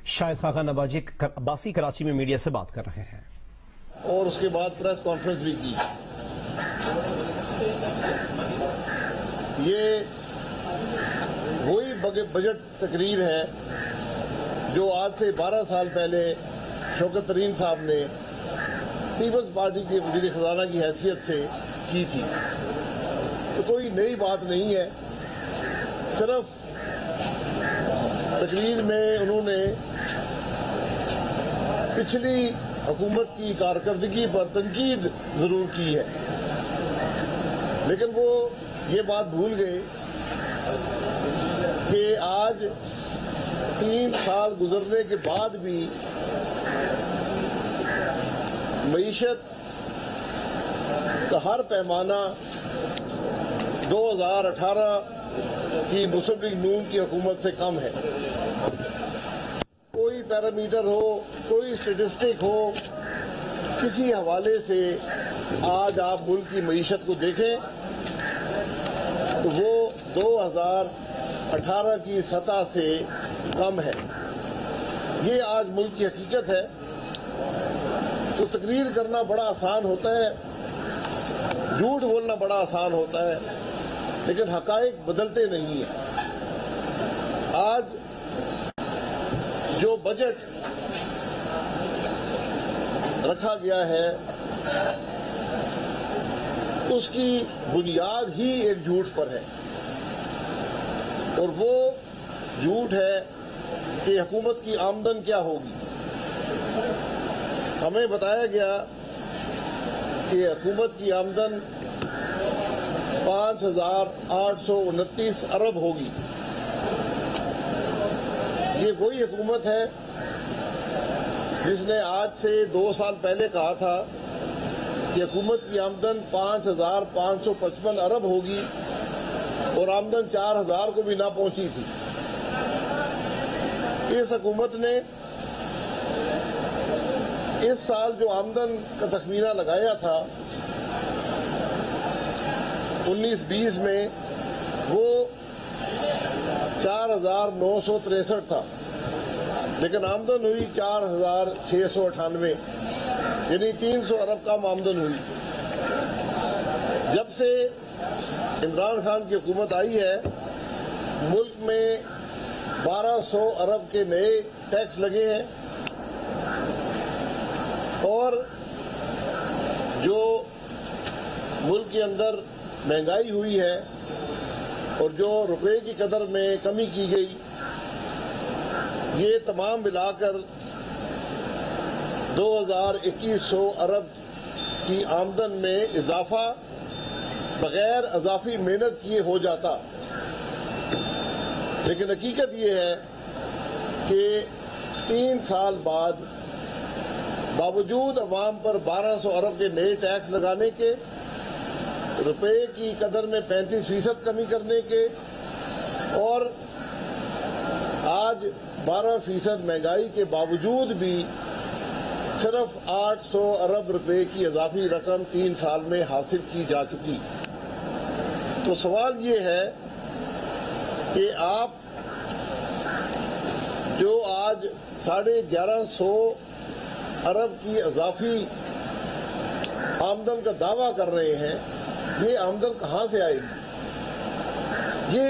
شاہد خاقان عباسی کراچی میں میڈیا سے بات کر رہے ہیں اور اس کے بعد پریس کانفرنس بھی کی. یہ وہی بجٹ تقریر ہے جو آج سے 12 سال پہلے شوکت ترین صاحب نے پیپلز پارٹی کے وزیر خزانہ کی حیثیت سے کی تھی. تو کوئی نئی بات نہیں ہے، صرف تقریر میں انہوں نے پچھلی حکومت کی کارکردگی پر تنقید ضرور کی ہے، لیکن وہ یہ بات بھول گئے کہ آج 3 سال گزرنے کے بعد بھی معیشت کا ہر پیمانہ 2018 کی مسلم لیگ نون کی حکومت سے کم ہے. کوئی پیرامیٹر ہو، کوئی اسٹیٹسٹک ہو، کسی حوالے سے آج آپ ملک کی معیشت کو دیکھیں تو وہ 2018 کی سطح سے کم ہے. یہ آج ملک کی حقیقت ہے. تو تقریر کرنا بڑا آسان ہوتا ہے، جھوٹ بولنا بڑا آسان ہوتا ہے، لیکن حقائق بدلتے نہیں ہیں. آج جو بجٹ رکھا گیا ہے اس کی بنیاد ہی ایک جھوٹ پر ہے، اور وہ جھوٹ ہے کہ حکومت کی آمدن کیا ہوگی. ہمیں بتایا گیا کہ حکومت کی آمدن 5,829 ارب ہوگی. یہ وہی حکومت ہے جس نے آج سے 2 سال پہلے کہا تھا کہ حکومت کی آمدن 5,555 ارب ہوگی اور آمدن 4,000 کو بھی نہ پہنچی تھی. اس حکومت نے اس سال جو آمدن کا تخمینہ لگایا تھا 19-20 میں، وہ 4,963 تھا، لیکن آمدن ہوئی 4,698، یعنی 300 ارب کم آمدن ہوئی. جب سے عمران خان کی حکومت آئی ہے ملک میں 1,200 ارب کے نئے ٹیکس لگے ہیں، اور جو ملک کے اندر مہنگائی ہوئی ہے اور جو روپے کی قدر میں کمی کی گئی، یہ تمام ملا کر 2,2100 ارب کی آمدن میں اضافہ بغیر اضافی محنت کیے ہو جاتا. لیکن حقیقت یہ ہے کہ 3 سال بعد باوجود عوام پر 1,200 ارب کے نئے ٹیکس لگانے کے، روپے کی قدر میں 35% کمی کرنے کے، اور آج 12% مہنگائی کے باوجود بھی صرف 800 ارب روپے کی اضافی رقم 3 سال میں حاصل کی جا چکی. تو سوال یہ ہے کہ آپ جو آج 1,150 ارب کی اضافی آمدن کا دعویٰ کر رہے ہیں، یہ آمدن کہاں سے آئے گی؟ یہ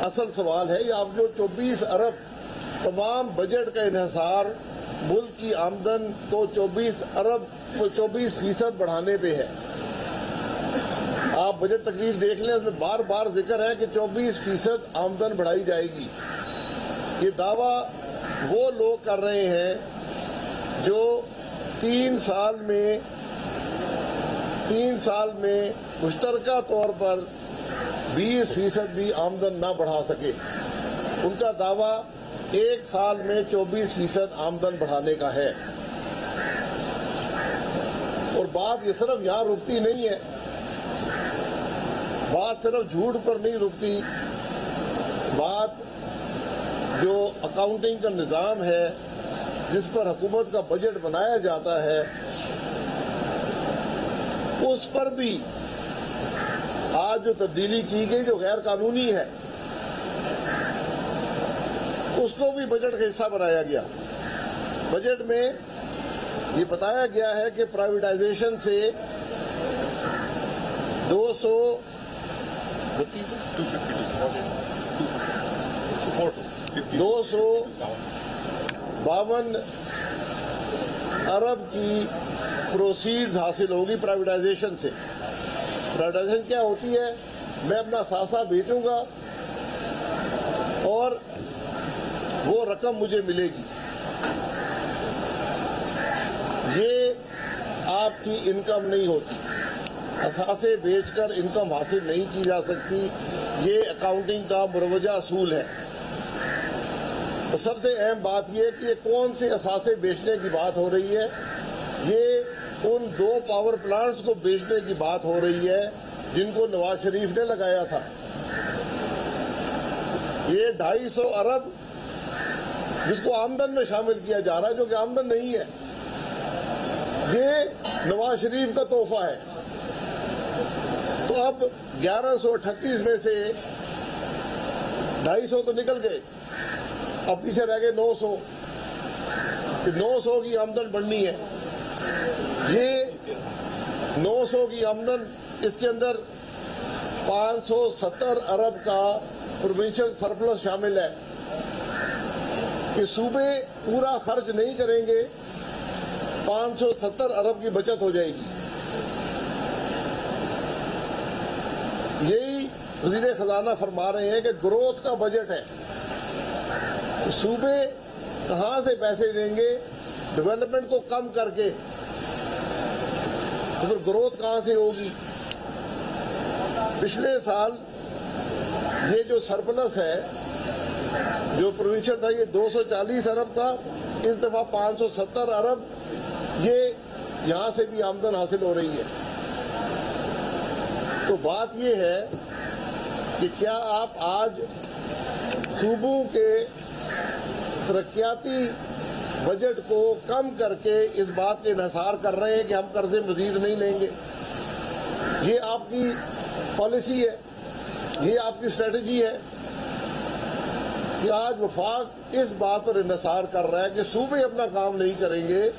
اصل سوال ہے. یہ آپ جو 24 ارب تمام بجٹ کا انحصار ملک کی آمدن کو 24 ارب کو 24% بڑھانے پہ ہے. آپ بجٹ تقریر دیکھ لیں، اس میں بار بار ذکر ہے کہ 24% آمدن بڑھائی جائے گی. یہ دعویٰ وہ لوگ کر رہے ہیں جو 3 سال میں مشترکہ طور پر 20% بھی آمدن نہ بڑھا سکے. ان کا دعویٰ 1 سال میں 24% آمدن بڑھانے کا ہے. اور بات یہ صرف یہاں رکتی نہیں ہے، بات صرف جھوٹ پر نہیں رکتی. بات جو اکاؤنٹنگ کا نظام ہے جس پر حکومت کا بجٹ بنایا جاتا ہے، اس پر بھی آج جو تبدیلی کی گئی جو غیر قانونی ہے، اس کو بھی بجٹ کا حصہ بنایا گیا. بجٹ میں یہ بتایا گیا ہے کہ پرائیویٹائزیشن سے 252 ارب کی پروسیڈز حاصل ہوگی پرائیویٹائزیشن سے. پرائیویٹائزیشن کیا ہوتی ہے؟ میں اپنا ثاثہ بیچوں گا اور وہ رقم مجھے ملے گی. یہ آپ کی انکم نہیں ہوتی. اثاثے بیچ کر انکم حاصل نہیں کی جا سکتی. یہ اکاؤنٹنگ کا مروجہ اصول ہے. تو سب سے اہم بات یہ کہ یہ کون سے اثاثے بیچنے کی بات ہو رہی ہے. یہ ان 2 پاور پلانٹس کو بیچنے کی بات ہو رہی ہے جن کو نواز شریف نے لگایا تھا. یہ 250 ارب جس کو آمدن میں شامل کیا جا رہا ہے جو کہ آمدن نہیں ہے. یہ نواز شریف کا تحفہ ہے. تو اب 1138 میں سے 250 تو نکل گئے, اب پیچھے رہ گئے 900. 900 کی آمدن بڑھنی ہے. یہ 900 کی آمدن, اس کے اندر 570 ارب کا پروونشل سرپلس شامل ہے کہ صوبے پورا خرچ نہیں کریں گے, 570 ارب کی بچت ہو جائے گی. یہی وزیر خزانہ فرما رہے ہیں کہ گروتھ کا بجٹ ہے. صوبے کہاں سے پیسے دیں گے ڈیولپمنٹ کو کم کر کے, تو پھر گروتھ کہاں سے ہوگی؟ پچھلے سال یہ جو سرپلس ہے جو پروونشل تھا یہ 240 ارب تھا, اس دفعہ 570 ارب. یہ یہاں سے بھی آمدن حاصل ہو رہی ہے. تو بات یہ ہے کہ کیا آپ آج صوبوں کے ترقیاتی بجٹ کو کم کر کے اس بات کے انحصار کر رہے ہیں کہ ہم قرضے مزید نہیں لیں گے؟ یہ آپ کی پالیسی ہے, یہ آپ کی اسٹریٹجی ہے کہ آج وفاق اس بات پر انحصار کر رہا ہے کہ صوبے اپنا کام نہیں کریں گے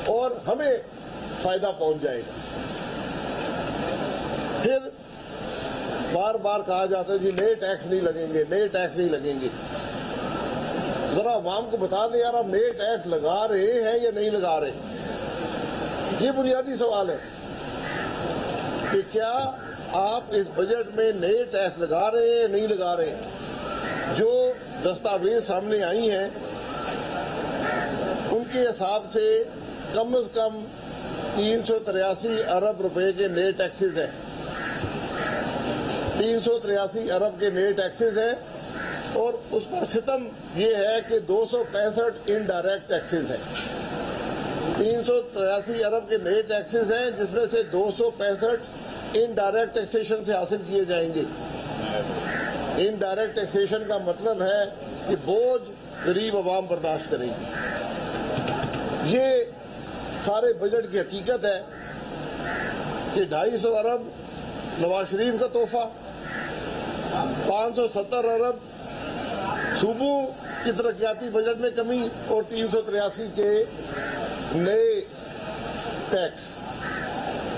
اور ہمیں فائدہ پہنچ جائے گا. پھر بار بار کہا جاتا ہے جی نئے ٹیکس نہیں لگیں گے, نئے ٹیکس نہیں لگیں گے. ذرا عوام کو بتا دیں یار, آپ نئے ٹیکس لگا رہے ہیں یا نہیں لگا رہے؟ یہ بنیادی سوال ہے کہ کیا آپ اس بجٹ میں نئے ٹیکس لگا رہے ہیں یا نہیں لگا رہے؟ جو دستاویز سامنے آئی ہیں ان کے حساب سے کم از کم 383 ارب روپے کے نئے ٹیکسز ہیں. 383 ارب کے نئے ٹیکسز ہیں اور اس پر ستم یہ ہے کہ 265 انڈائریکٹ ٹیکسز ہیں. 383 ارب کے نئے ٹیکسز ہیں جس میں سے 265 انڈائریکٹ ٹیکسیشن سے حاصل کیے جائیں گے. انڈائریکٹ ٹیکسیشن کا مطلب ہے کہ بوجھ غریب عوام برداشت کرے گی. یہ سارے بجٹ کی حقیقت ہے کہ 250 ارب نواز شریف کا تحفہ, 570 ارب صوبوں کی ترقیاتی بجٹ میں کمی اور 383 کے نئے ٹیکس.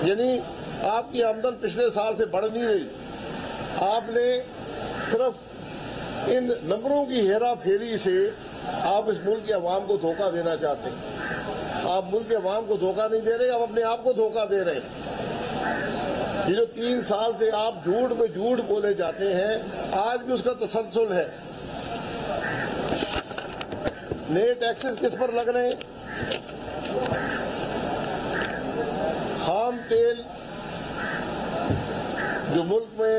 یعنی آپ کی آمدن پچھلے سال سے بڑھ نہیں رہی. آپ نے صرف ان نمبروں کی ہیرا پھیری سے آپ اس ملک کے عوام کو دھوکہ دینا چاہتے ہیں. آپ ملک کے عوام کو دھوکہ نہیں دے رہے, آپ اپنے آپ کو دھوکہ دے رہے ہیں. یہ جو 3 سال سے آپ جھوٹ پہ جھوٹ بولے جاتے ہیں, آج بھی اس کا تسلسل ہے. نئے ٹیکسز کس پر لگ رہے ہیں؟ خام تیل جو ملک میں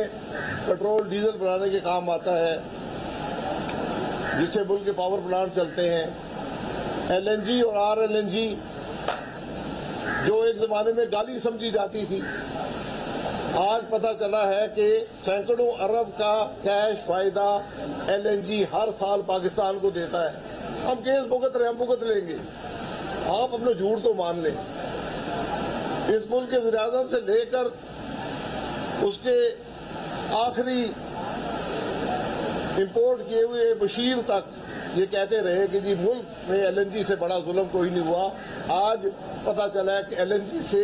پیٹرول ڈیزل بنانے کے کام آتا ہے, جس سے ملک کے پاور پلانٹ چلتے ہیں. ایل این جی اور آر ایل این جی جو ایک زمانے میں گالی سمجھی جاتی تھی, آج پتہ چلا ہے کہ سینکڑوں ارب کا کیش فائدہ ایل این جی ہر سال پاکستان کو دیتا ہے. ہم کیس بھگت رہے, ہم بھگت لیں گے. آپ اپنا جھوٹ تو مان لیں. اس ملک کے وزیر اعظم سے لے کر اس کے آخری امپورٹ کیے ہوئے بشیر تک یہ کہتے رہے کہ جی ملک میں ایل این جی سے بڑا ظلم کوئی نہیں ہوا. آج پتہ چلا ہے کہ ایل این جی سے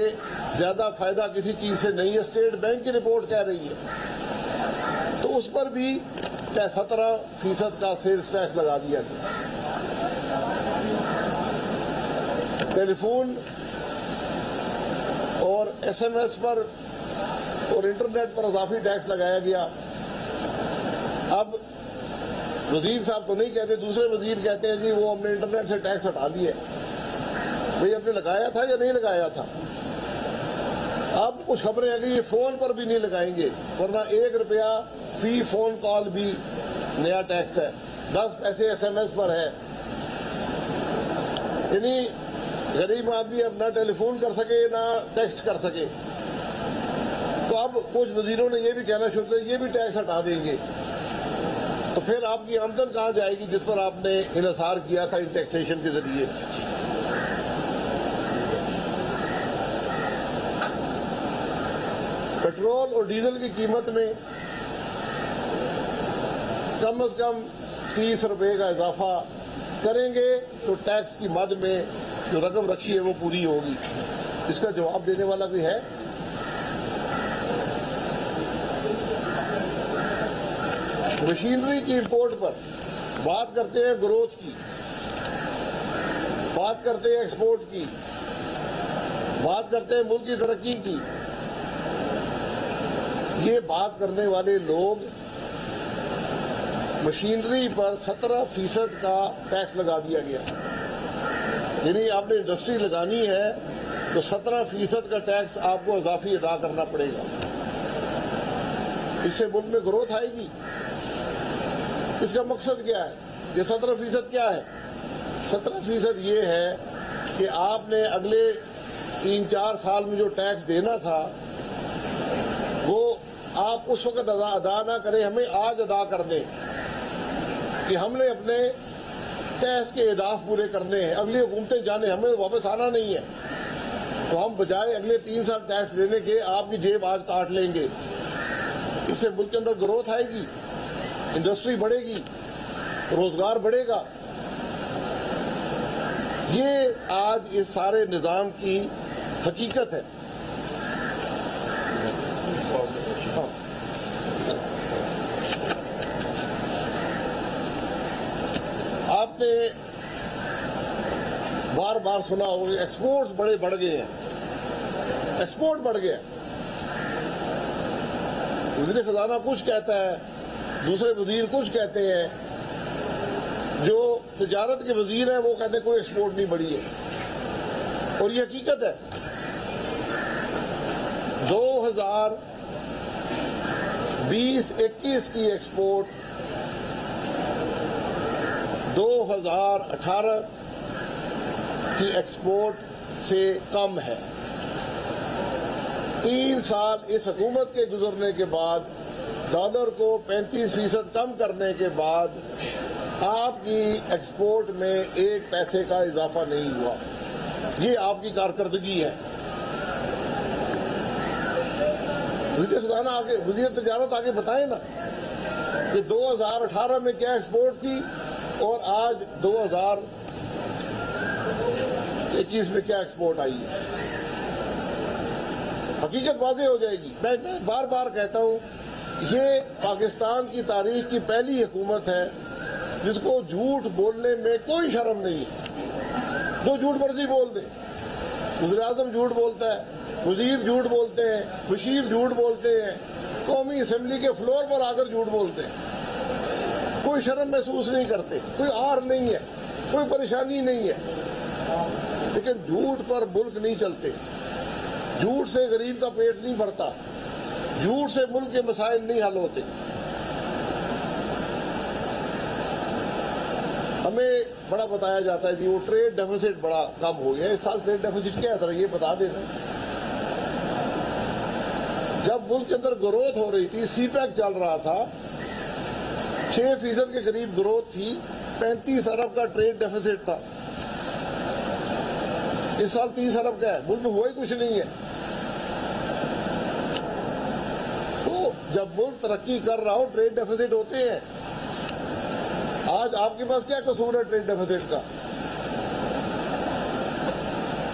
زیادہ فائدہ کسی چیز سے نہیں ہے. اسٹیٹ بینک کی رپورٹ کہہ رہی ہے. تو اس پر بھی 17% کا سیلز ٹیکس لگا دیا گیا. ٹیلی فون اور ایس ایم ایس پر اور انٹرنیٹ پر اضافی ٹیکس لگایا گیا. اب وزیر صاحب تو نہیں کہتے, دوسرے وزیر کہتے ہیں جی وہ ہم نے انٹرنیٹ سے ٹیکس ہٹا دیا. بھئی ہم نے لگایا تھا یا نہیں لگایا تھا؟ اب کچھ خبریں ہیں کہ یہ فون پر بھی نہیں لگائیں گے, ورنہ 1 روپیہ فی فون کال بھی نیا ٹیکس ہے, 10 پیسے ایس ایم ایس پر ہے. یعنی غریب آدمی اب نہ ٹیلی فون کر سکے نہ ٹیکسٹ کر سکے. تو اب کچھ وزیروں نے یہ بھی کہنا شروع کیا یہ بھی ٹیکس ہٹا دیں گے. تو پھر آپ کی آمدن کہاں جائے گی جس پر آپ نے انحصار کیا تھا ان ٹیکسیشن کے ذریعے؟ پیٹرول اور ڈیزل کی قیمت میں کم از کم 30 روپے کا اضافہ کریں گے تو ٹیکس کی مد میں جو رقم رکھی ہے وہ پوری ہوگی. اس کا جواب دینے والا کوئی ہے؟ مشینری کی امپورٹ پر بات کرتے ہیں گروتھ کی, بات کرتے ہیں ایکسپورٹ کی, بات کرتے ہیں ملک کی ترقی کی. یہ بات کرنے والے لوگ مشینری پر 17% کا ٹیکس لگا دیا گیا. یعنی آپ نے انڈسٹری لگانی ہے تو 17% کا ٹیکس آپ کو اضافی ادا کرنا پڑے گا. اس سے ملک میں گروتھ آئے گی. اس کا مقصد کیا ہے؟ یہ 17% کیا ہے؟ 17% یہ ہے کہ آپ نے اگلے 3-4 سال میں جو ٹیکس دینا تھا وہ آپ اس وقت ادا نہ کریں, ہمیں آج ادا کر دیں کہ ہم نے اپنے ٹیکس کے اہداف پورے کرنے ہیں. اگلی حکومتیں جانے, ہمیں واپس آنا نہیں ہے. تو ہم بجائے اگلے 3 سال ٹیکس لینے کے آپ کی جیب آج کاٹ لیں گے. اس سے ملک کے اندر گروتھ آئے گی, انڈسٹری بڑھے گی, روزگار بڑھے گا. یہ آج اس سارے نظام کی حقیقت ہے. آپ نے بار بار سنا ہوگا ایکسپورٹس بڑے بڑھ گئے ہیں, ایکسپورٹ بڑھ گیا. وزیر خزانہ کچھ کہتا ہے, دوسرے وزیر کچھ کہتے ہیں. جو تجارت کے وزیر ہیں وہ کہتے ہیں کوئی ایکسپورٹ نہیں بڑھی ہے, اور یہ حقیقت ہے. 2020-21 کی ایکسپورٹ 2018 کی ایکسپورٹ سے کم ہے. 3 سال اس حکومت کے گزرنے کے بعد, ڈالر کو 35% کم کرنے کے بعد آپ کی ایکسپورٹ میں 1 پیسے کا اضافہ نہیں ہوا. یہ آپ کی کارکردگی ہے. وزیر خزانہ آگے, وزیر تجارت آگے بتائیں نا کہ 2018 میں کیا ایکسپورٹ تھی اور آج 2021 میں کیا ایکسپورٹ آئی ہے. حقیقت واضح ہو جائے گی. میں بار بار کہتا ہوں یہ پاکستان کی تاریخ کی پہلی حکومت ہے جس کو جھوٹ بولنے میں کوئی شرم نہیں ہے. جو جھوٹ مرضی بول دے, وزیر اعظم جھوٹ بولتا ہے, وزیر جھوٹ بولتے ہیں, بشیر جھوٹ بولتے ہیں, قومی اسمبلی کے فلور پر آ کر جھوٹ بولتے ہیں. کوئی شرم محسوس نہیں کرتے, کوئی آر نہیں ہے, کوئی پریشانی نہیں ہے. لیکن جھوٹ پر ملک نہیں چلتے. جھوٹ سے غریب کا پیٹ نہیں بھرتا. جھوٹ سے ملک کے مسائل نہیں حل ہوتے. ہمیں بڑا بتایا جاتا ہے کہ وہ ٹریڈ ڈیفیسٹ بڑا کم ہو گیا. اس سال ٹریڈ ڈیفیسٹ کیا ہے, یہ بتا دینا. جب ملک کے اندر گروتھ ہو رہی تھی, سی پیک چل رہا تھا, 6% کے قریب گروتھ تھی, 35 ارب کا ٹریڈ ڈیفیسٹ تھا. اس سال 30 ارب کا ہے. ملک میں ہوا ہی کچھ نہیں ہے. تو جب ملک ترقی کر رہا ہو ٹریڈ ڈیفیسٹ ہوتے ہیں. آج آج آپ کے پاس کیا قصور ہے ٹریڈ ڈیفیسٹ کا؟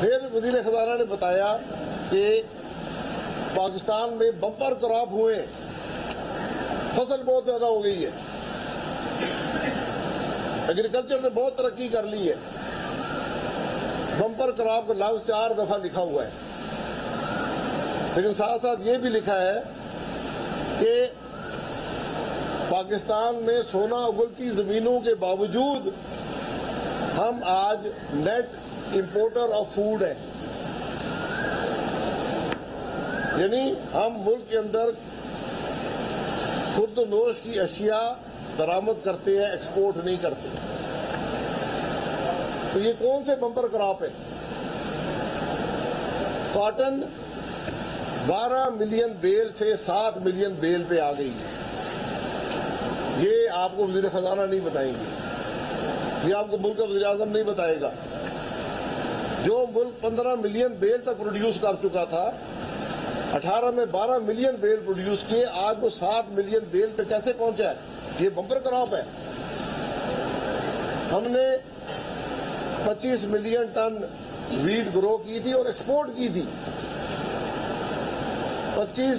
پھر وزیر خزانہ نے بتایا کہ پاکستان میں بمپر کراپ ہوئے، فصل بہت زیادہ ہو گئی ہے، ایگریکلچر نے بہت ترقی کر لی ہے۔ بمپر کراپ کا لفظ 4 دفعہ لکھا ہوا ہے، لیکن ساتھ ساتھ یہ بھی لکھا ہے کہ پاکستان میں سونا اگلتی زمینوں کے باوجود ہم آج نیٹ امپورٹر آف فوڈ ہیں، یعنی ہم ملک کے اندر خرد و نوش کی اشیاء درآمد کرتے ہیں، ایکسپورٹ نہیں کرتے۔ تو یہ کون سے بمپر کراپ ہے؟ کاٹن 12 ملین بیل سے 7 ملین بیل پہ آ گئی ہے۔ یہ آپ کو وزیر خزانہ نہیں بتائیں گے، یہ آپ کو ملک کا وزیر اعظم نہیں بتائے گا۔ جو ملک 15 ملین بیل تک پروڈیوس کر چکا تھا، 18 میں 12 ملین بیل پروڈیوس کیے، آج وہ 7 ملین بیل پہ کیسے پہنچا ہے؟ یہ بمپر کراپ ہے۔ ہم نے 25 ملین ٹن ویٹ گرو کی تھی اور ایکسپورٹ کی تھی، 25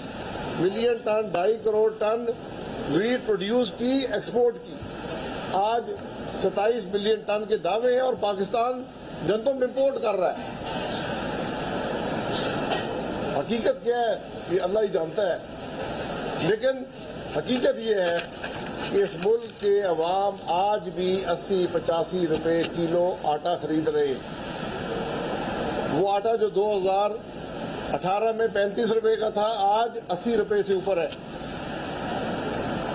million ton 2.5 crore ton wheat produce کی، ایکسپورٹ کی۔ آج 27 ملین ٹن کے دعوے ہیں اور پاکستان گندم امپورٹ کر رہا ہے۔ حقیقت کیا ہے یہ اللہ ہی جانتا ہے، لیکن حقیقت یہ ہے کہ اس ملک کے عوام آج بھی 80-85 روپے کلو آٹا خرید رہے ہیں۔ وہ آٹا جو 2018 میں 35 روپے کا تھا، آج 80 روپے سے اوپر ہے۔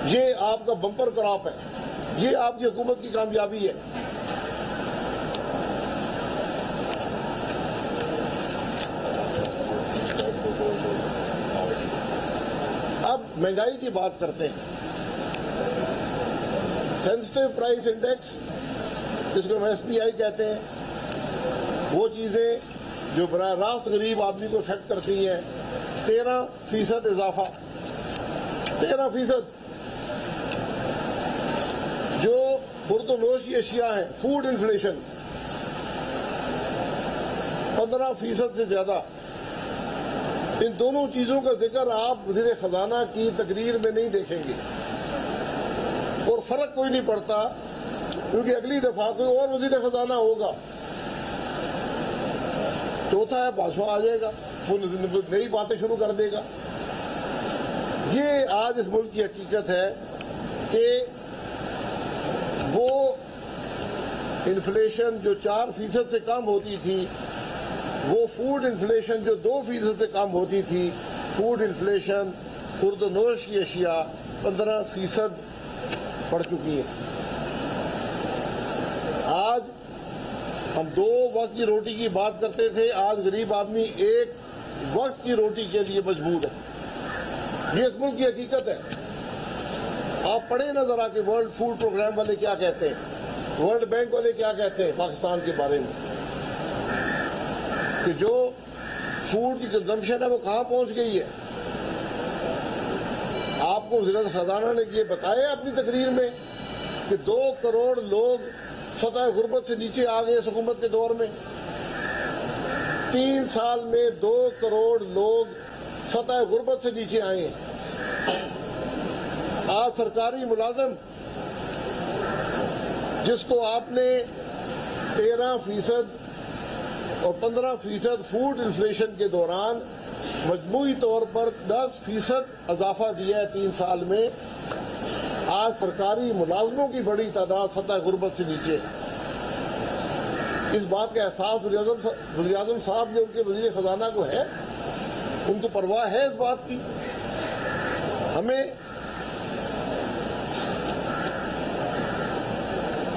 یہ آپ کا بمپر کراپ ہے، یہ آپ کی حکومت کی کامیابی ہے۔ اب مہنگائی کی بات کرتے ہیں۔ سینسٹیو پرائس انڈیکس، جس کو ہم SPI کہتے ہیں، وہ چیزیں جو براہ راست غریب آدمی کو افیکٹ کرتی ہیں، 13% اضافہ، 13%۔ جو خرد و نوش کی اشیاء ہیں، فوڈ انفلیشن 15% سے زیادہ۔ ان دونوں چیزوں کا ذکر آپ وزیر خزانہ کی تقریر میں نہیں دیکھیں گے، اور فرق کوئی نہیں پڑتا کیونکہ اگلی دفعہ کوئی اور وزیر خزانہ ہوگا، چوتھا ہے بادشاہ آ جائے گا، وہ نئی باتیں شروع کر دے گا۔ یہ آج اس ملک کی حقیقت ہے کہ وہ انفلیشن جو 4% سے کم ہوتی تھی، وہ فوڈ انفلیشن جو 2% سے کم ہوتی تھی، فوڈ انفلیشن خرد و نوش کی اشیاء 15% بڑھ چکی ہے۔ آج ہم 2 وقت کی روٹی کی بات کرتے تھے، آج غریب آدمی 1 وقت کی روٹی کے لیے مجبور ہے۔ یہ اس ملک کی حقیقت ہے۔ آپ پڑھیں نہ ذرا کہ ورلڈ فوڈ پروگرام والے کیا کہتے ہیں، ورلڈ بینک والے کیا کہتے ہیں پاکستان کے بارے میں، کہ جو فوڈ کی کنزمپشن ہے وہ کہاں پہنچ گئی ہے۔ آپ کو وزیر خزانہ نے یہ بتایا اپنی تقریر میں کہ 2 کروڑ لوگ سطح غربت سے نیچے آ گئے اس حکومت کے دور میں۔ 3 سال میں 2 کروڑ لوگ سطح غربت سے نیچے آئے ہیں۔ آج سرکاری ملازم جس کو آپ نے 13% اور 15% فوڈ انفلیشن کے دوران مجموعی طور پر 10% اضافہ دیا ہے 3 سال میں، آج سرکاری ملازموں کی بڑی تعداد سطح غربت سے نیچے ہے۔ اس بات کا احساس وزیر اعظم صاحب جو ان کے وزیر خزانہ کو ہے، ان کو پرواہ ہے اس بات کی؟ ہمیں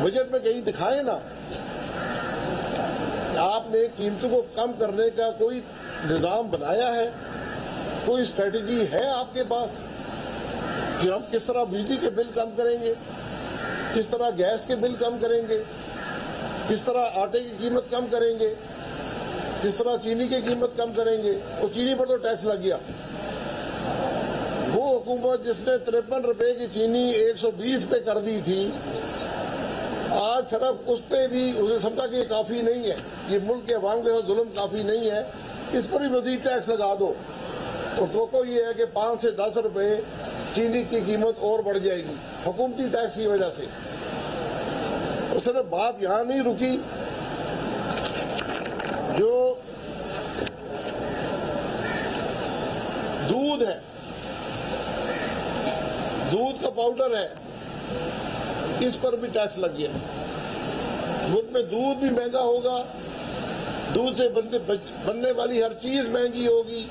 بجٹ میں کہیں دکھائے نا کہ آپ نے قیمتوں کو کم کرنے کا کوئی نظام بنایا ہے، کوئی اسٹریٹجی ہے آپ کے پاس کہ ہم کس طرح بجلی کے بل کم کریں گے، کس طرح گیس کے بل کم کریں گے، کس طرح آٹے کی قیمت کم کریں گے، کس طرح چینی کی قیمت کم کریں گے؟ اور چینی پر تو ٹیکس لگ گیا۔ وہ حکومت جس نے 53 روپے کی چینی 120 پہ کر دی تھی، آج صرف اس پہ بھی اسے سمجھا کہ یہ کافی نہیں ہے، یہ ملک کے عوام کے ساتھ ظلم کافی نہیں ہے، اس پر بھی مزید ٹیکس لگا دو، تو توقع یہ ہے کہ 5 سے 10 روپے چینی کی قیمت اور بڑھ جائے گی حکومتی ٹیکس کی وجہ سے۔ اور صرف بات یہاں نہیں رکی، جو دودھ ہے، دودھ کا پاؤڈر ہے، اس پر بھی ٹیکس لگ گیا۔ ملک میں دودھ بھی مہنگا ہوگا، دودھ سے بننے والی ہر چیز مہنگی ہوگی،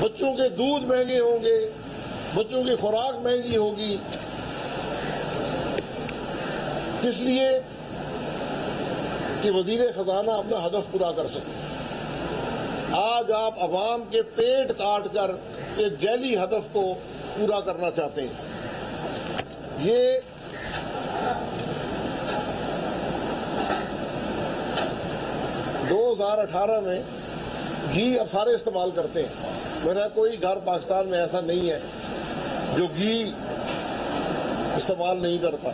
بچوں کے دودھ مہنگے ہوں گے، بچوں کی خوراک مہنگی ہوگی۔ کس لیے؟ کہ وزیر خزانہ اپنا ہدف پورا کر سکے۔ آج آپ عوام کے پیٹ کاٹ کر ایک جعلی ہدف کو پورا کرنا چاہتے ہیں۔ یہ دو 2018 میں گھی اب سارے استعمال کرتے ہیں، میرا کوئی گھر پاکستان میں ایسا نہیں ہے جو گھی استعمال نہیں کرتا۔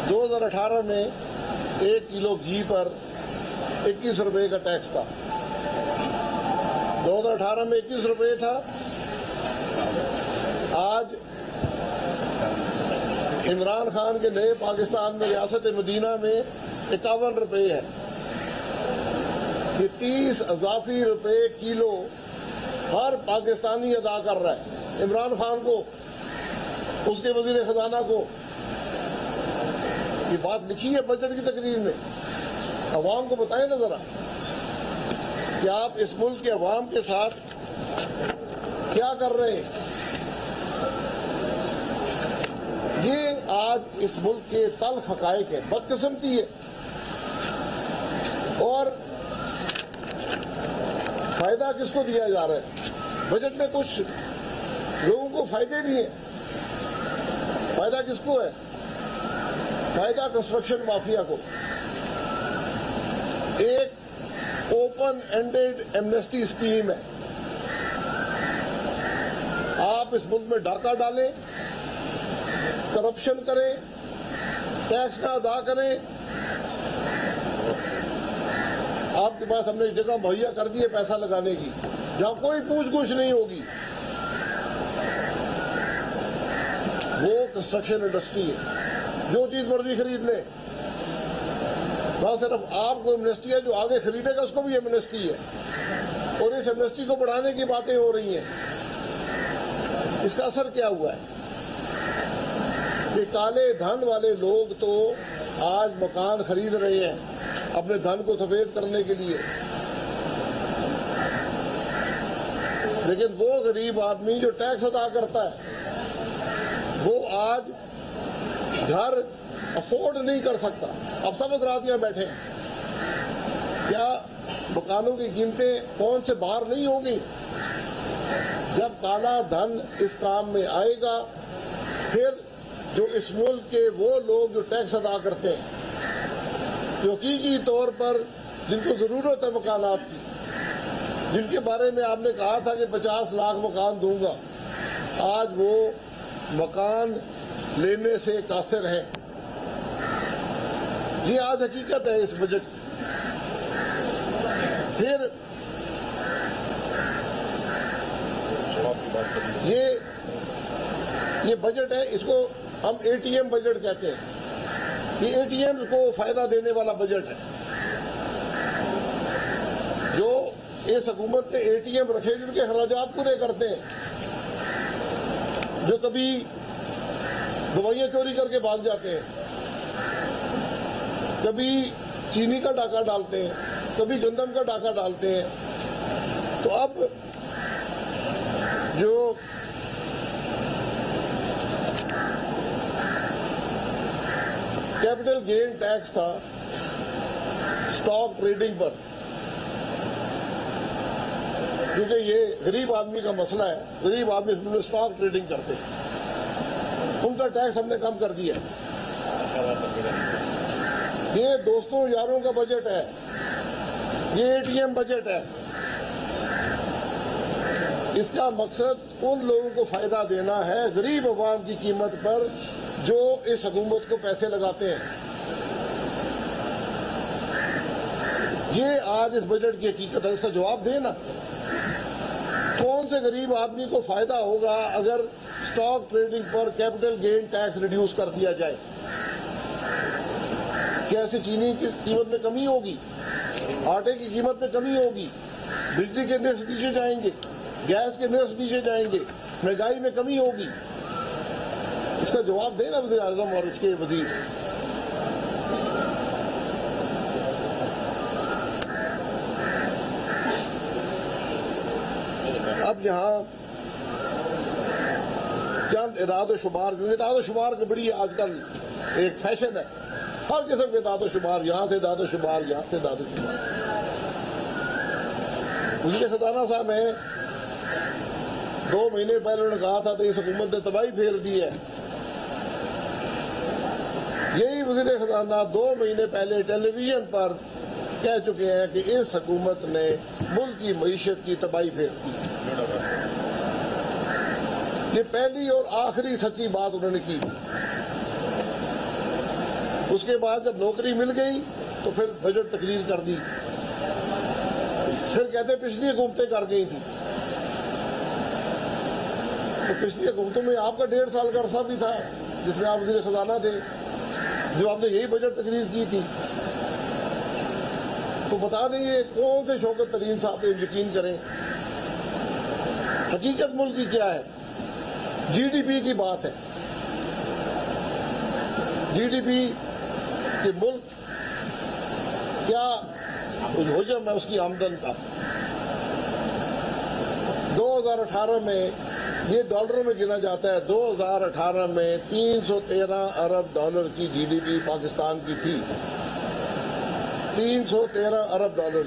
2018 میں 1 کلو گھی پر 21 روپے کا ٹیکس تھا۔ 2018 میں 21 روپے تھا، آج عمران خان کے نئے پاکستان میں ریاست مدینہ میں 51 روپے ہے۔ یہ 30 اضافی روپے کلو ہر پاکستانی ادا کر رہا ہے، عمران خان کو، اس کے وزیر خزانہ کو۔ یہ بات لکھی ہے بجٹ کی تقریر میں، عوام کو بتائیں نا ذرا کہ آپ اس ملک کے عوام کے ساتھ کیا کر رہے ہیں۔ یہ آج اس ملک کے تلخ حقائق ہے، بدقسمتی ہے، اور فائدہ کس کو دیا جا رہا ہے؟ بجٹ میں کچھ لوگوں کو فائدے بھی ہیں، فائدہ کس کو ہے؟ فائدہ کنسٹرکشن مافیا کو۔ ایک اوپن اینڈیڈ ایمنیسٹی اسکیم ہے، آپ اس ملک میں ڈاکہ ڈالیں، کرپشن کریں، ٹیکس نہ ادا کریں، آپ کے پاس ہم نے جگہ مہیا کر دی ہے پیسہ لگانے کی، جہاں کوئی پوچھ گچھ نہیں ہوگی، وہ کنسٹرکشن انڈسٹری ہے، جو چیز مرضی خرید لیں۔ نہ صرف آپ کو ایمنیسٹی ہے، جو آگے خریدے گا اس کو بھی ایمنیسٹی ہے، اور اس ایمنیسٹی کو بڑھانے کی باتیں ہو رہی ہیں۔ اس کا اثر کیا ہوا ہے؟ کہ کالے دھن والے لوگ تو آج مکان خرید رہے ہیں اپنے دھن کو سفید کرنے کے لیے، لیکن وہ غریب آدمی جو ٹیکس ادا کرتا ہے وہ آج گھر افورڈ نہیں کر سکتا۔ اب سب حضرات یہاں بیٹھے ہیں، کیا مکانوں کی قیمتیں پہنچ سے باہر نہیں ہوں گی؟ جب کالا دھن اس کام میں آئے گا، پھر جو اس ملک کے وہ لوگ جو ٹیکس ادا کرتے ہیں، جو حقیقی طور پر جن کو ضرورت ہے مکانات کی، جن کے بارے میں آپ نے کہا تھا کہ 50 لاکھ مکان دوں گا، آج وہ مکان لینے سے قاصر ہیں۔ یہ آج حقیقت ہے اس بجٹ کی۔ پھر یہ بجٹ ہے، اس کو ہم اے ٹی ایم بجٹ کہتے ہیں۔ یہ اے ٹی ایم کو فائدہ دینے والا بجٹ ہے۔ جو اس حکومت نے اے ٹی ایم رکھے جن کے اخراجات پورے کرتے ہیں، جو کبھی دوائیاں چوری کر کے بھاگ جاتے ہیں، کبھی چینی کا ڈاکہ ڈالتے ہیں، کبھی گندم کا ڈاکہ ڈالتے ہیں، تو اب جو کیپٹل گین ٹیکس تھا اسٹاک ٹریڈنگ پر، کیونکہ یہ غریب آدمی کا مسئلہ ہے، غریب آدمی اس میں اسٹاک ٹریڈنگ کرتے ہیں، ان کا ٹیکس ہم نے کم کر دیا۔ یہ دوستوں یاروں کا بجٹ ہے، یہ اے ٹی ایم بجٹ ہے۔ اس کا مقصد ان لوگوں کو فائدہ دینا ہے غریب عوام کی قیمت پر جو اس حکومت کو پیسے لگاتے ہیں. یہ آج اس بجٹ کی حقیقت ہے. اس کا جواب دیں نا. کون سے غریب آدمی کو فائدہ ہوگا اگر سٹاک ٹریڈنگ پر کیپٹل گین ٹیکس ریڈیوس کر دیا جائے؟ کیسے چینی کی قیمت میں کمی ہوگی, آٹے کی قیمت میں کمی ہوگی, بجلی کے نرخ نیچے جائیں گے, گیس کے نرخ نیچے جائیں گے, مہنگائی میں کمی ہوگی. اس کا جواب دیں نا وزیر اعظم اور اس کے وزیر. اب یہاں چند اعداد و شمار, اعداد و شمار کی بڑی آج کل ایک فیشن ہے. ہر قسم کے اعداد و شمار, یہاں سے اعداد و شمار, یہاں سے اعداد و شمار. وزیر خزانہ صاحب ہیں, 2 مہینے پہلے انہوں نے کہا تھا کہ اس حکومت نے تباہی پھیر دی ہے. یہی وزیر خزانہ 2 مہینے پہلے ٹیلی ویژن پر کہہ چکے ہیں کہ اس حکومت نے ملک کی معیشت کی تباہی پھیر دی. یہ پہلی اور آخری سچی بات انہوں نے کی تھی. اس کے بعد جب نوکری مل گئی تو پھر بجٹ تقریر کر دی. پھر کہتے پچھلی حکومتیں کر گئی تھی. تو پچھلی حکومتوں میں آپ کا 1.5 سال کا عرصہ بھی تھا جس میں آپ وزیر خزانہ تھے, جو آپ نے یہی بجٹ تقریر کی تھی. تو بتا دیں یہ کون سے شوکت ترین صاحب پہ یقین کریں. حقیقت ملک کی کیا ہے؟ جی ڈی پی کی بات ہے. جی ڈی پی کہ ملک کیا حجم ہے اس کی آمدن کا. 2018 میں یہ ڈالروں میں گنا جاتا ہے. 2018 میں 313 ارب ڈالر کی جی ڈی پی پاکستان کی تھی. 313 ارب ڈالر.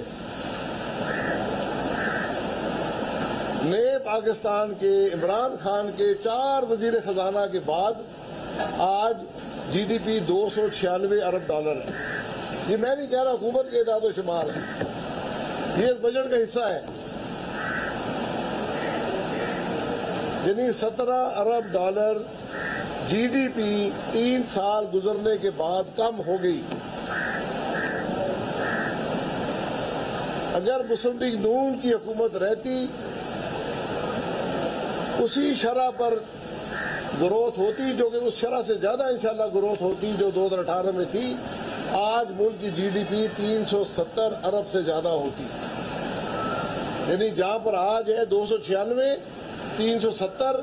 نئے پاکستان کے عمران خان کے 4 وزیر خزانہ کے بعد آج جی ڈی پی 296 ارب ڈالر ہے. یہ میں نہیں کہہ رہا, حکومت کے اعداد و شمار ہے. یہ اس بجٹ کا حصہ ہے. یعنی 17 ارب ڈالر جی ڈی پی 3 سال گزرنے کے بعد کم ہو گئی. اگر مسلم لیگ نون کی حکومت رہتی, اسی شرح پر گروتھ ہوتی, جو کہ اس شرح سے زیادہ انشاءاللہ گروتھ ہوتی جو 2018 میں تھی, آج ملک کی جی ڈی پی 370 ارب سے زیادہ ہوتی. یعنی جہاں پر آج ہے 296, 370,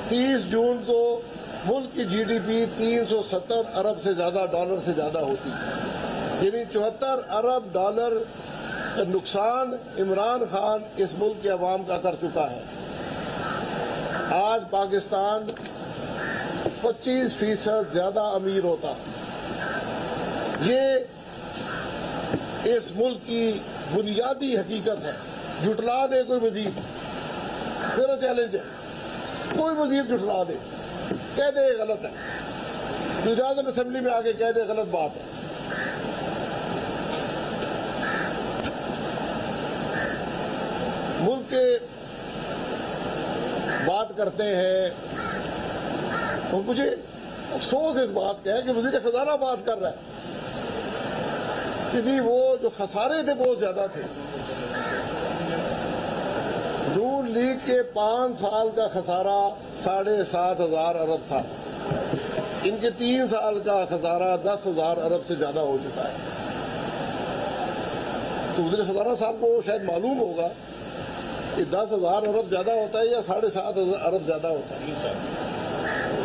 30 جون کو ملک کی جی ڈی پی 370 ارب سے زیادہ ڈالر سے زیادہ ہوتی. یعنی 74 ارب ڈالر کا نقصان عمران خان اس ملک کے عوام کا کر چکا ہے. آج پاکستان 25% زیادہ امیر ہوتا. یہ اس ملک کی بنیادی حقیقت ہے. جھٹلا دے کوئی وزیر, میرا چیلنج ہے, کوئی وزیر جھٹلا دے, کہہ دے غلط ہے. وزیر اعظم اسمبلی میں آ کے کہہ دے غلط بات ہے. ملک کے بات کرتے ہیں اور مجھے افسوس اس بات کا ہے کہ وزیر خزانہ بات کر رہا ہے کہ جی وہ جو خسارے تھے بہت زیادہ تھے. نون لیگ کے 5 سال کا خسارہ 7,500 ارب تھا. ان کے 3 سال کا خسارہ 10,000 ارب سے زیادہ ہو چکا ہے. تو وزیر خزانہ صاحب کو شاید معلوم ہوگا کہ 10,000 ارب زیادہ ہوتا ہے یا 7,500 ارب زیادہ ہوتا ہے.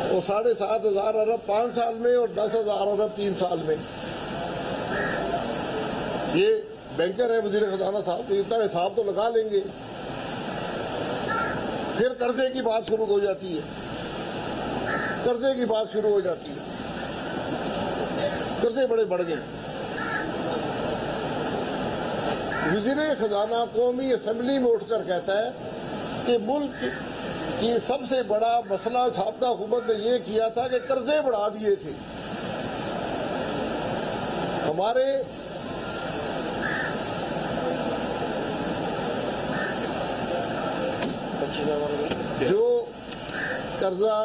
اور 7,500 ارب 5 سال میں اور 10,000 ارب 3 سال میں. یہ بینکر ہے وزیر خزانہ صاحب, اتنا حساب تو لگا لیں گے. پھر قرضے کی بات شروع ہو جاتی ہے. قرضے کی بات شروع ہو جاتی ہے. قرضے بڑے بڑھ گئے. وزیر خزانہ قومی اسمبلی میں اٹھ کر کہتا ہے کہ ملک کی سب سے بڑا مسئلہ سابقہ حکومت نے یہ کیا تھا کہ قرضے بڑھا دیے تھے. ہمارے جو قرضہ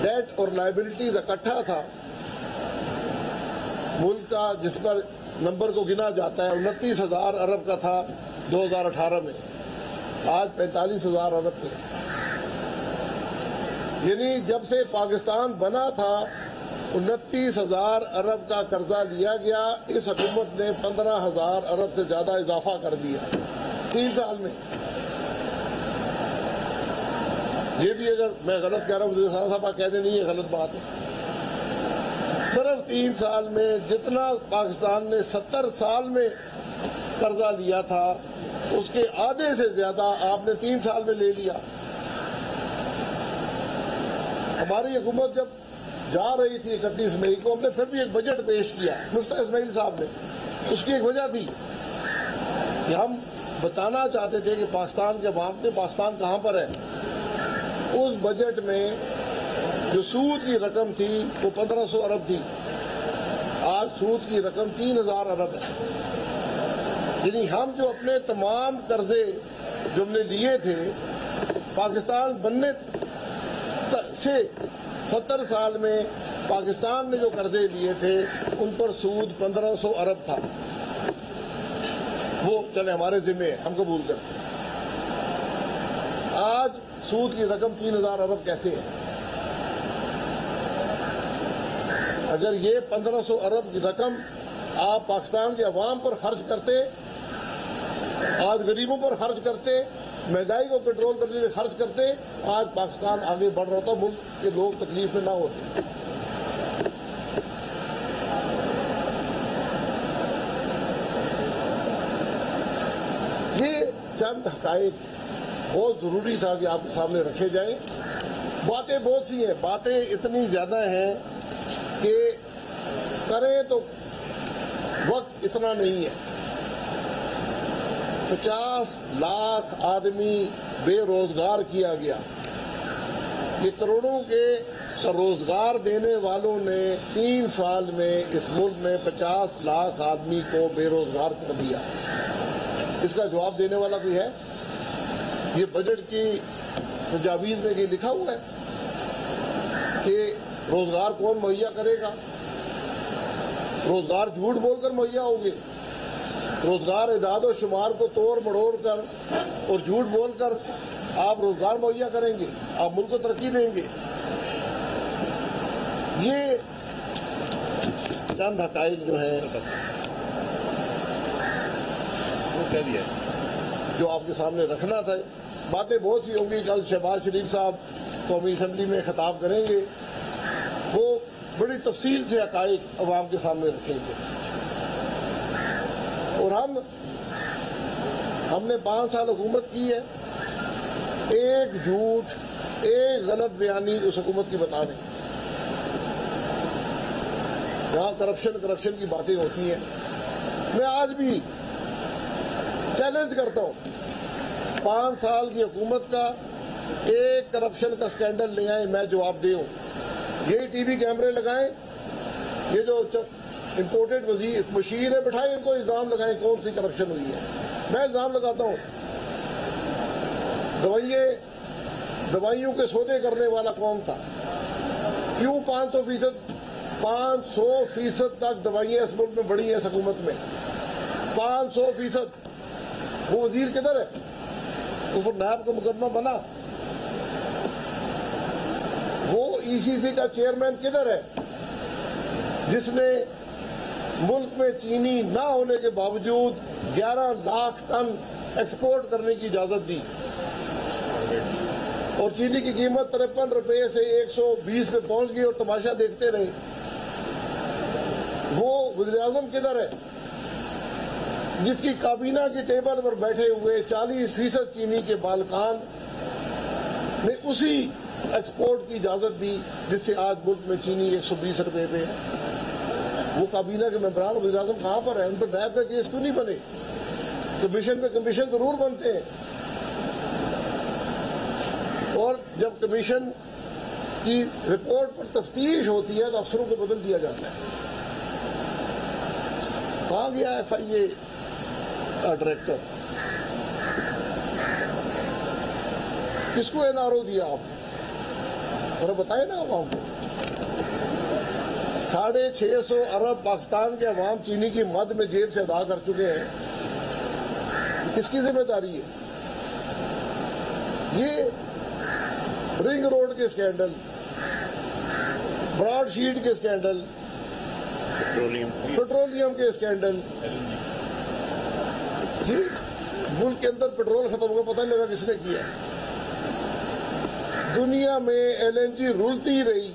ڈیٹ اور لائبلٹیز اکٹھا تھا ملک کا، جس پر نمبر کو گنا جاتا ہے 29,000 ارب کا تھا 2018 میں، آج 45,000 ارب پہ. یعنی جب سے پاکستان بنا تھا 29,000 ارب کا قرضہ لیا گیا، اس حکومت نے 15,000 ارب سے زیادہ اضافہ کر دیا 3 سال میں. یہ بھی اگر میں غلط کہہ رہا ہوں صاحب آپ کہہ دیں نہیں یہ غلط بات ہے. صرف 3 سال میں جتنا پاکستان نے 70 سال میں قرضہ لیا تھا اس کے آدھے سے زیادہ آپ نے 3 سال میں لے لیا. ہماری حکومت جب جا رہی تھی 31 مئی کو، ہم نے پھر بھی ایک بجٹ پیش کیا مفتی اسماعیل صاحب نے. اس کی ایک وجہ تھی کہ ہم بتانا چاہتے تھے کہ پاکستان کے عوام کے پاکستان کہاں پر ہے. اس بجٹ میں جو سود کی رقم تھی وہ 1,500 ارب تھی، آج سود کی رقم 3,000 ارب ہے. یعنی ہم جو اپنے تمام قرضے جو ہم نے لیے تھے پاکستان بننے سے 70 سال میں پاکستان نے جو قرضے لیے تھے ان پر سود 1,500 ارب تھا. وہ چلے ہمارے ذمہ ہم قبول کرتے ہیں. آج سود کی رقم 3,000 ارب کیسے ہے؟ اگر یہ 1,500 ارب کی رقم آپ پاکستان کے عوام پر خرچ کرتے، آج غریبوں پر خرچ کرتے، مہنگائی کو کنٹرول کرنے کے لیے خرچ کرتے، آج پاکستان آگے بڑھ رہا تھا، ملک کے لوگ تکلیف میں نہ ہوتے. یہ چند حقائق بہت ضروری تھا کہ آپ کے سامنے رکھے جائیں. باتیں بہت سی ہیں، باتیں اتنی زیادہ ہیں کہ کریں تو وقت اتنا نہیں ہے. 50 لاکھ آدمی بے روزگار کیا گیا. یہ کروڑوں کے روزگار دینے والوں نے 3 سال میں اس ملک میں 50 لاکھ آدمی کو بے روزگار کر دیا. اس کا جواب دینے والا کوئی ہے؟ یہ بجٹ کی تجاویز میں یہ لکھا ہوا ہے کہ روزگار کون مہیا کرے گا؟ روزگار جھوٹ بول کر مہیا ہوگے. روزگار اعداد و شمار کو توڑ مڑوڑ کر اور جھوٹ بول کر آپ روزگار مہیا کریں گے، آپ ملک کو ترقی دیں گے. یہ چند حقائق جو ہیں جو آپ کے سامنے رکھنا تھا. باتیں بہت سی ہوں گی. کل شہباز شریف صاحب قومی اسمبلی میں خطاب کریں گے، وہ بڑی تفصیل سے حقائق عوام کے سامنے رکھیں گے. اور ہم نے 5 سال حکومت کی ہے، ایک جھوٹ ایک غلط بیانی اس حکومت کی بتا دیں. یہاں کرپشن کی باتیں ہوتی ہیں. میں آج بھی چیلنج کرتا ہوں 5 سال کی حکومت کا ایک کرپشن کا سکینڈل لے آئیں، میں جواب دے ہوں. یہی ٹی وی کیمرے لگائیں، یہ جو امپورٹڈ مشیر ہے بٹھائیں، ان کو الزام لگائیں کون سی کرپشن ہوئی ہے. میں الزام لگاتا ہوں دوائیوں کے سودے کرنے والا کون تھا؟ کیوں 500% تک دوائیاں اس ملک میں بڑھی ہیں اس حکومت میں؟ 500%. وہ وزیر کدھر ہے؟ تو پھر نیب کا مقدمہ بنا. وہ ای سی سی کا چیئرمین کدھر ہے جس نے ملک میں چینی نہ ہونے کے باوجود 11 لاکھ ٹن ایکسپورٹ کرنے کی اجازت دی اور چینی کی قیمت 53 روپے سے 120 پہ پہنچ گئی اور تماشا دیکھتے رہے؟ وہ وزیر اعظم کدھر ہے جس کی کابینہ کی ٹیبل پر بیٹھے ہوئے 40% چینی کے بالکان نے اسی ایکسپورٹ کی اجازت دی جس سے آج ملک میں چینی 120 روپے پہ ہے؟ وہ کابینہ کے ممبران وزیر اعظم کہاں پر ہیں؟ ان پر نیب کا کیس کیوں نہیں بنے؟ کمیشن پہ کمیشن ضرور بنتے ہیں، اور جب کمیشن کی رپورٹ پر تفتیش ہوتی ہے تو افسروں کو بدل دیا جاتا ہے. کہاں گیا ایف آئی اے کا ڈائریکٹر؟ کس کو NRO دیا آپ نے؟ ذرا بتائیں نا عوام کو. 650 ارب پاکستان کے عوام چینی کی مد میں جیب سے ادا کر چکے ہیں. کس کی ذمہ داری ہے؟ یہ رنگ روڈ کے اسکینڈل، براڈ شیٹ کے اسکینڈل، پیٹرولیم کے اسکینڈل، یہ ملک کے اندر پیٹرول ختم ہوا، پتہ نہیں لگا کس نے کیا. دنیا میں LNG رولتی رہی،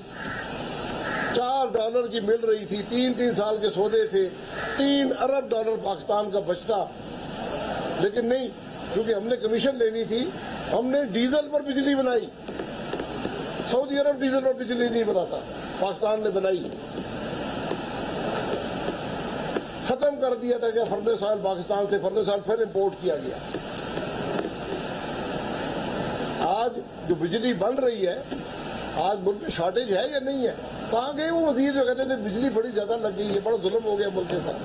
$4 کی مل رہی تھی، 3 سال کے سودے تھے، $3 ارب پاکستان کا بچتا. لیکن نہیں، کیونکہ ہم نے کمیشن لینی تھی، ہم نے ڈیزل پر بجلی بنائی. سعودی عرب ڈیزل پر بجلی نہیں بناتا، پاکستان نے بنائی. ختم کر دیا تھا کہ فرنس آئل پاکستان سے، فرنس آئل پھر امپورٹ کیا گیا. آج جو بجلی بن رہی ہے، آج ملک میں شارٹیج ہے یا نہیں ہے؟ کہاں گئے وہ وزیر جو کہتے تھے بجلی بڑی زیادہ لگ گئی ہے، بڑا ظلم ہو گیا ملک کے ساتھ.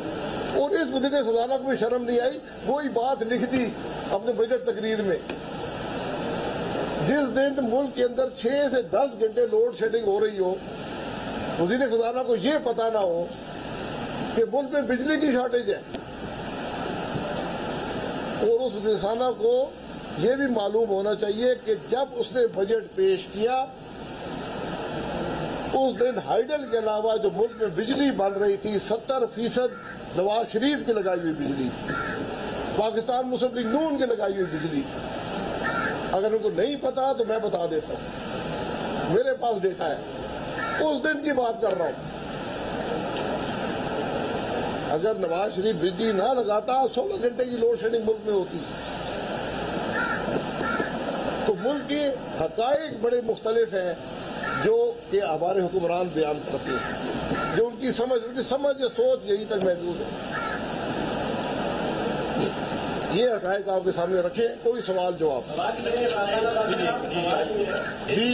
اور اس وزیر خزانہ کو بھی شرم نہیں آئی، وہی بات لکھ دی اپنے بجٹ تقریر میں. جس دن ملک کے اندر 6 سے 10 گھنٹے لوڈ شیڈنگ ہو رہی ہو، وزیر خزانہ کو یہ پتا نہ ہو کہ ملک میں بجلی کی شارٹیج ہے. اور اس وزیر خزانہ کو یہ بھی معلوم ہونا چاہیے کہ جب اس نے بجٹ پیش کیا اس دن ہائیڈل کے علاوہ جو ملک میں بجلی بن رہی تھی 70% نواز شریف کی لگائی ہوئی بجلی تھی، پاکستان مسلم لیگ نون کی لگائی ہوئی بجلی تھی. اگر ان کو نہیں پتا تو میں بتا دیتا ہوں، میرے پاس ڈیٹا ہے، اس دن کی بات کر رہا ہوں. اگر نواز شریف بجلی نہ لگاتا 16 گھنٹے کی لوڈ شیڈنگ ملک میں ہوتی. تو ملک کے حقائق بڑے مختلف ہیں جو کہ ہمارے حکمران بیان کرتے ہیں، جو ان کی سمجھ یا سوچ یہی تک محدود ہے. یہ حقائق آپ کے سامنے رکھیں، کوئی سوال جواب. جی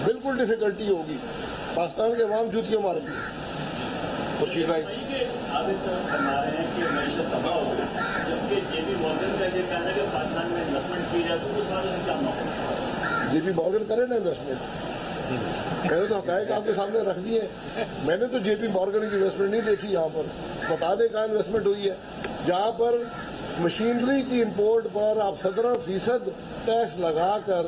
بالکل ڈیفیکلٹی ہوگی، پاکستان کے عوام جوتیاں ماریں گے. خورشید بھائی آپ اس طرح فرما رہے ہیں کہ معیشت تباہ ہو گئی، جبکہ JP مورگن کا یہ کہنا ہے کہ پاکستان میں انویسٹمنٹ کی جائے تو وہ سال سے کم ہو. JP مورگن کرے نا انویسٹمنٹ، میں نے تو حقائق آپ کے سامنے رکھ دیے. میں نے تو JP مورگن کی انویسٹمنٹ نہیں دیکھی. یہاں پر بتا دیں کہاں انویسٹمنٹ ہوئی ہے. جہاں پر مشینری کی امپورٹ پر آپ 17% ٹیکس لگا کر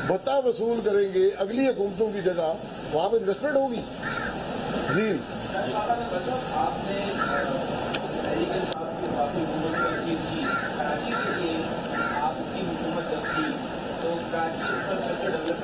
بھتہ وصول کریں گے اگلی حکومتوں کی جگہ، وہاں پہ انویسٹمنٹ ہوگی. جی آپ نے کراچی کے لیے آپ کی حکومت جب تھی تو کراچی انفراسٹرکچر ڈیولپمنٹ